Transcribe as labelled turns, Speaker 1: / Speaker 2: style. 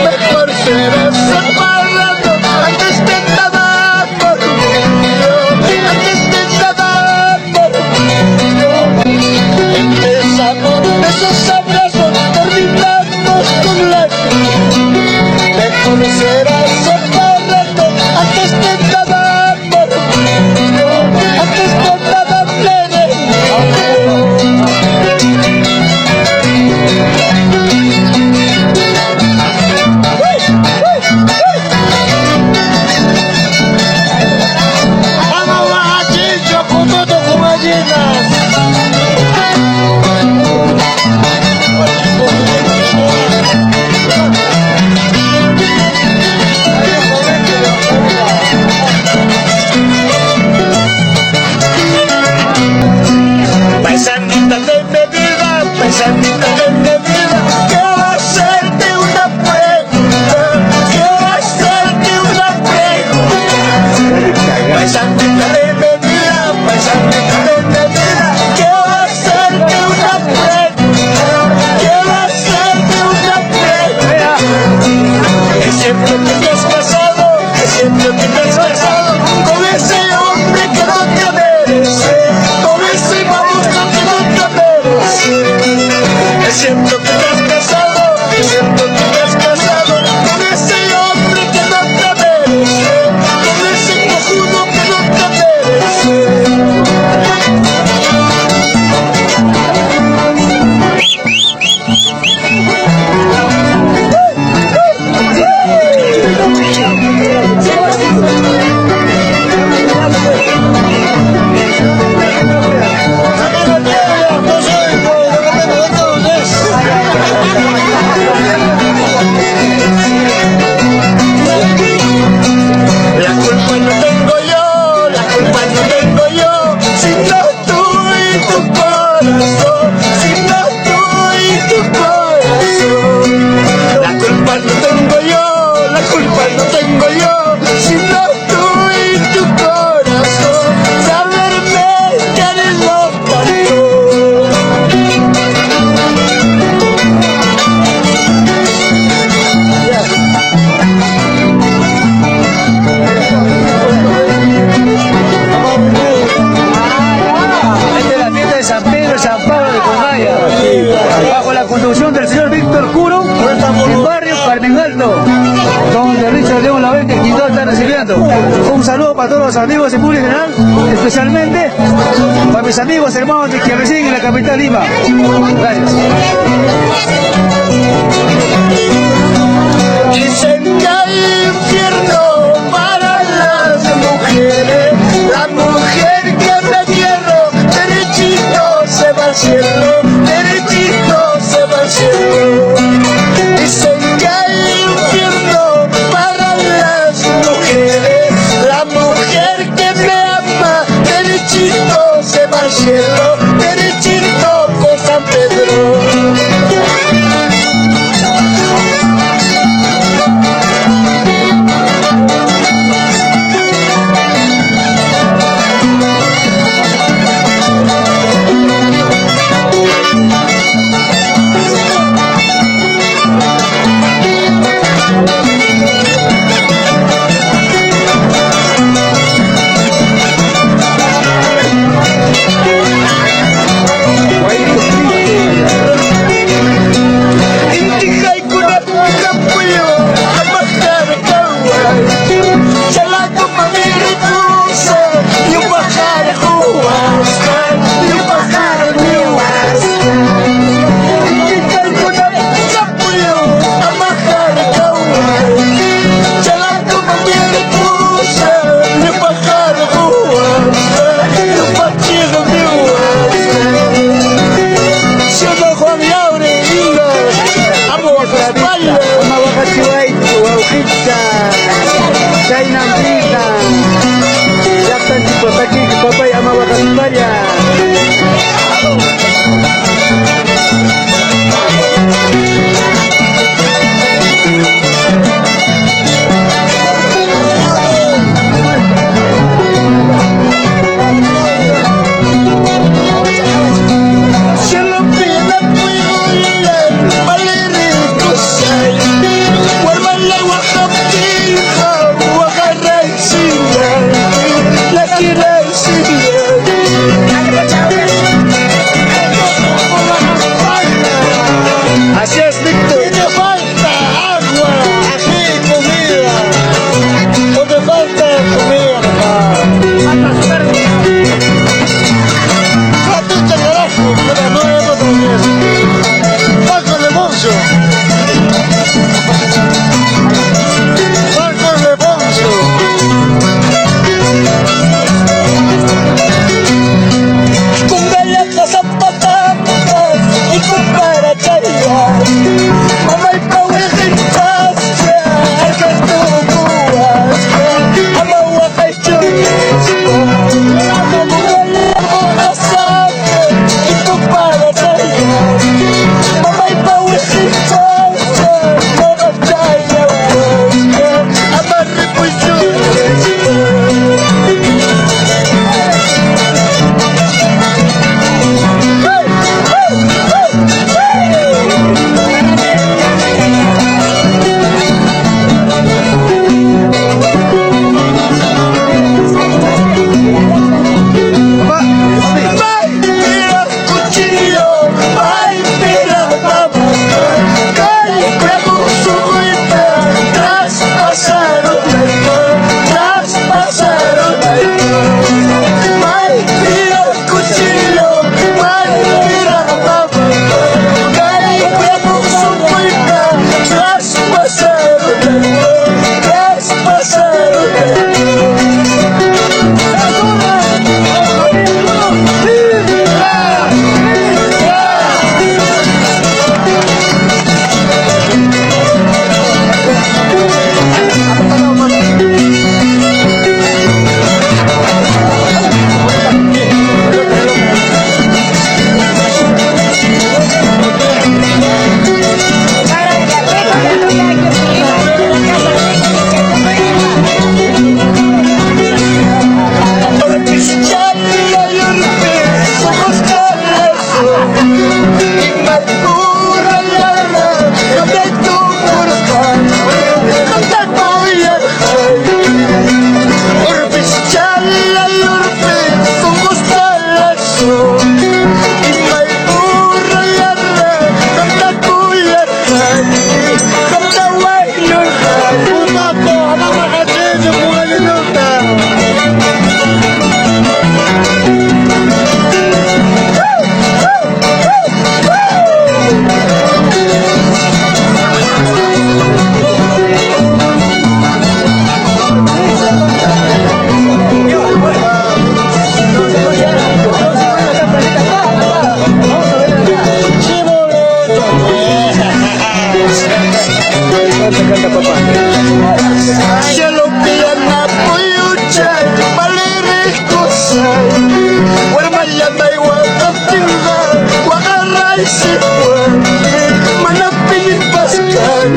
Speaker 1: Mejor será separarnos antes de nada por antes de nada por empezamos esos abrazos, terminamos con lágrimas. Mejor será separarnos antes de nada por antes de nada plegar. Paisanita de mi vida, paisanita de mi vida, quiero hacerte una pregunta, quiero hacerte una pregunta. Paisanita de mi vida, paisanita de mi vida, quiero hacerte una pregunta, quiero hacerte una pregunta. Es cierto que te has casado, es cierto que te has casado con ese hombre que no te merece, con ese baboso que no te merece. Es cierto que te has casado, es cierto que te has casado con ese hombre que no te merece, con ese cojudo que no te merece. La culpa no tengo yo, la culpa no tengo yo, sino tú y tu corazón, sino tú y tu corazón. La culpa no tengo yo, la culpa no tengo yo, sino tú y tu corazón, saberme que eres lo tanto.
Speaker 2: Esta es la fiesta de San Pedro y San Pablo de Comaya, bajo la conducción del señor Víctor Curo, en barrio Carmen Alto, donde Richard León la Vega quien está recibiendo. Un saludo para todos los amigos de público general, especialmente para mis amigos hermanos que residen en la capital Lima. Gracias.
Speaker 1: Dicen que hay infierno para las mujeres, la mujer que me quiero, derechito se va al cielo, derechito se va al cielo. Dicen que hay infierno para las mujeres, la mujer que me ama, derechito se va al cielo, derechito con San Pedro. Cielo piana puyuchay, paliricosay. Warmayana iwakatinga, wakaray sipwa. Manapilin paskan.